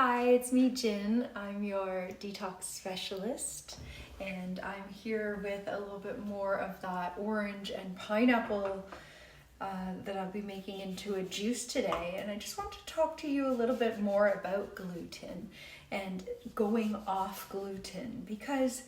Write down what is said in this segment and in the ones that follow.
Hi, it's me, Jin. I'm your detox specialist, and I'm here with a little bit more of that orange and pineapple that I'll be making into a juice today. And I just want to talk to you a little bit more about gluten and going off gluten, because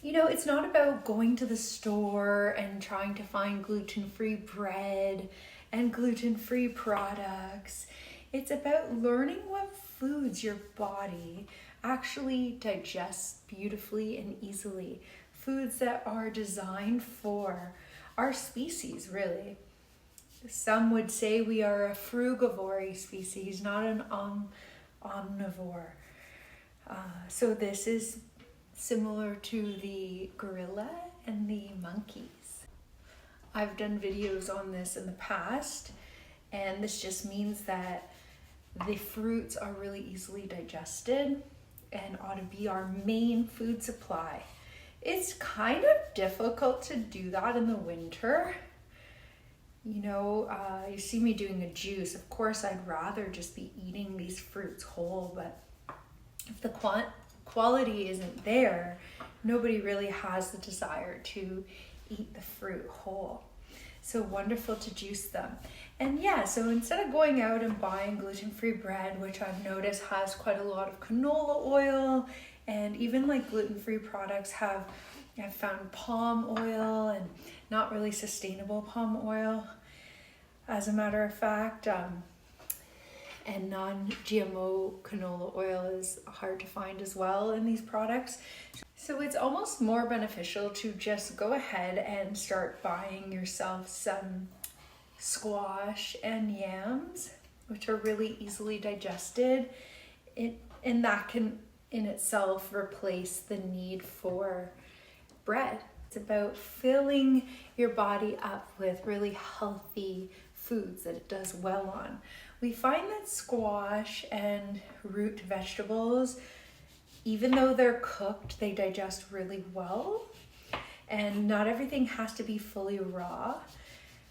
it's not about going to the store and trying to find gluten-free bread and gluten-free products. It's about learning what foods your body actually digests beautifully and easily. Foods that are designed for our species, really. Some would say we are a frugivore species, not an omnivore. So this is similar to the gorilla and the monkeys. I've done videos on this in the past, and this just means that the fruits are really easily digested and ought to be our main food supply. It's kind of difficult to do that in the winter. You see me doing a juice. Of course, I'd rather just be eating these fruits whole, but if the quality isn't there, nobody really has the desire to eat the fruit whole. So wonderful to juice them. And so instead of going out and buying gluten-free bread, which I've noticed has quite a lot of canola oil, and even like gluten-free products I've found palm oil and not really sustainable palm oil, as a matter of fact. And non-GMO canola oil is hard to find as well in these products. So it's almost more beneficial to just go ahead and start buying yourself some squash and yams, which are really easily digested. And that can in itself replace the need for bread. It's about filling your body up with really healthy foods that it does well on. We find that squash and root vegetables, even though they're cooked, they digest really well. And not everything has to be fully raw.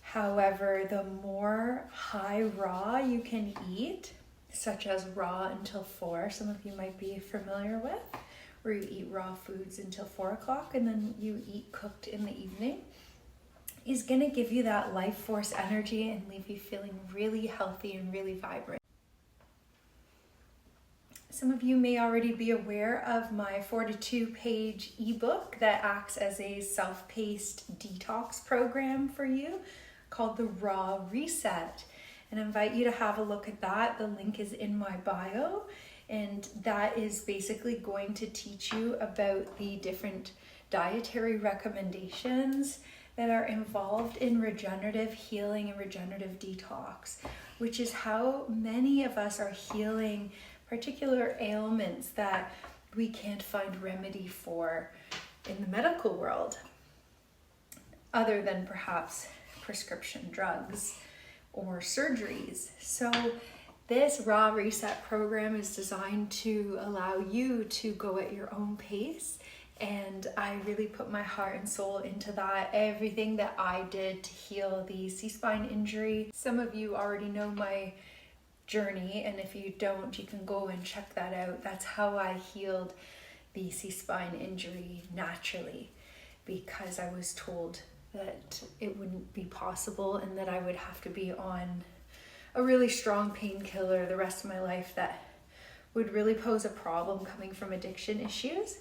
However, the more high raw you can eat, such as raw until 4, some of you might be familiar with, where you eat raw foods until 4 o'clock and then you eat cooked in the evening, is going to give you that life force energy and leave you feeling really healthy and really vibrant. Some of you may already be aware of my 42-page ebook that acts as a self-paced detox program for you called the Raw Reset. And I invite you to have a look at that. The link is in my bio, and that is basically going to teach you about the different dietary recommendations that are involved in regenerative healing and regenerative detox, which is how many of us are healing particular ailments that we can't find remedy for in the medical world, other than perhaps prescription drugs or surgeries. So this Raw Reset program is designed to allow you to go at your own pace. And I really put my heart and soul into that. Everything that I did to heal the C-spine injury. Some of you already know my journey, and if you don't, you can go and check that out. That's how I healed the C-spine injury naturally, because I was told that it wouldn't be possible and that I would have to be on a really strong painkiller the rest of my life that would really pose a problem coming from addiction issues.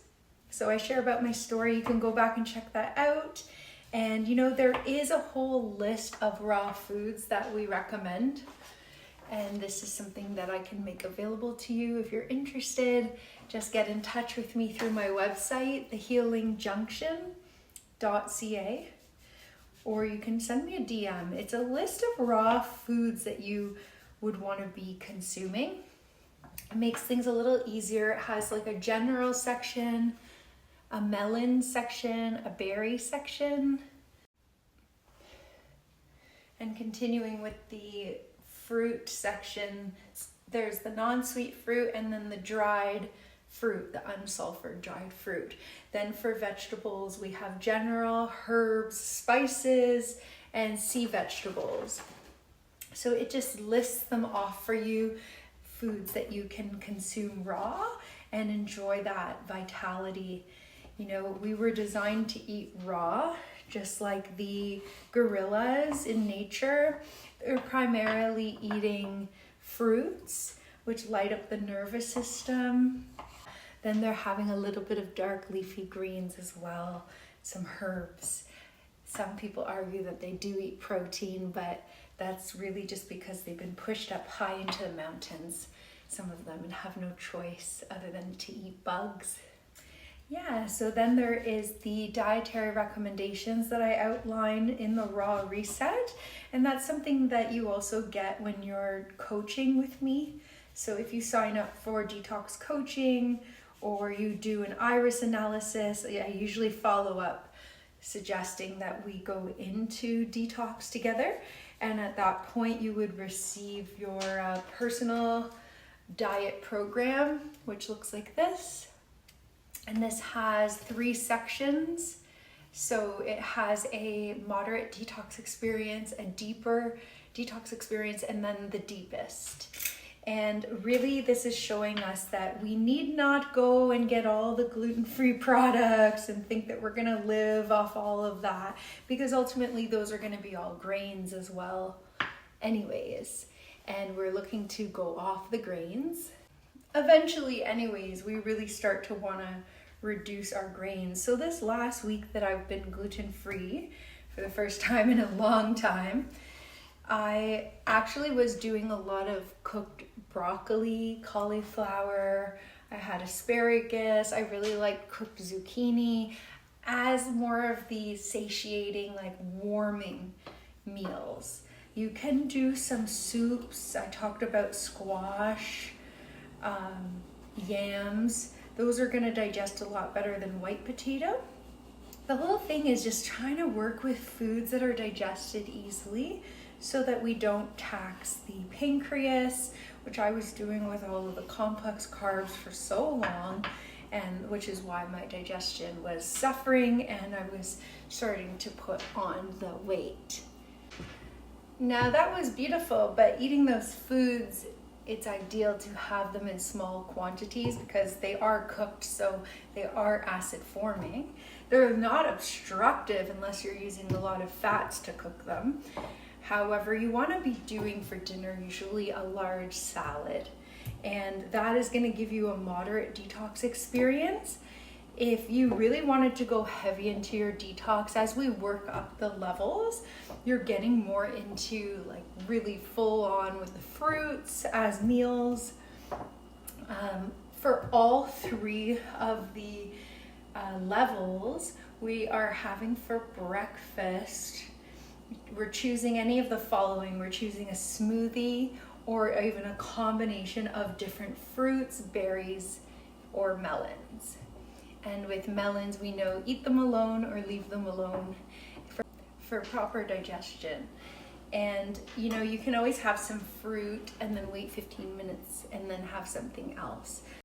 So I share about my story. You can go back and check that out. And there is a whole list of raw foods that we recommend. And this is something that I can make available to you. If you're interested, just get in touch with me through my website, thehealingjunction.ca, or you can send me a DM. It's a list of raw foods that you would want to be consuming. It makes things a little easier. It has like a general section, a melon section, a berry section, and continuing with the fruit section, there's the non-sweet fruit and then the dried fruit, the unsulfured dried fruit. Then for vegetables, we have general, herbs, spices, and sea vegetables. So it just lists them off for you. foods that you can consume raw and enjoy that vitality. You know, we were designed to eat raw, just like the gorillas in nature. They're primarily eating fruits, which light up the nervous system. Then they're having a little bit of dark leafy greens as well, some herbs. Some people argue that they do eat protein, but that's really just because they've been pushed up high into the mountains, some of them, and have no choice other than to eat bugs. Yeah, so then there is the dietary recommendations that I outline in the Raw Reset, and that's something that you also get when you're coaching with me. So if you sign up for detox coaching or you do an iris analysis, I usually follow up suggesting that we go into detox together, and at that point you would receive your personal diet program, which looks like this. And this has 3 sections. So it has a moderate detox experience, a deeper detox experience, and then the deepest. And really this is showing us that we need not go and get all the gluten-free products and think that we're gonna live off all of that, because ultimately those are gonna be all grains as well anyways. And we're looking to go off the grains. Eventually anyways, we really start to wanna reduce our grains. So this last week that I've been gluten-free for the first time in a long time, I actually was doing a lot of cooked broccoli, cauliflower, I had asparagus, I really liked cooked zucchini as more of the satiating, like warming meals. You can do some soups. I talked about squash, yams. Those are gonna digest a lot better than white potato. The whole thing is just trying to work with foods that are digested easily so that we don't tax the pancreas, which I was doing with all of the complex carbs for so long, and which is why my digestion was suffering and I was starting to put on the weight. Now that was beautiful, but eating those foods, it's ideal to have them in small quantities because they are cooked, so they are acid forming. They're not obstructive unless you're using a lot of fats to cook them. However, you want to be doing for dinner usually a large salad, and that is going to give you a moderate detox experience. If you really wanted to go heavy into your detox, as we work up the levels, you're getting more into like really full on with the fruits as meals. For all 3 of the levels, we are having for breakfast, we're choosing any of the following. We're choosing a smoothie or even a combination of different fruits, berries, or melons. And with melons, we know eat them alone or leave them alone for proper digestion. And you know, you can always have some fruit and then wait 15 minutes and then have something else.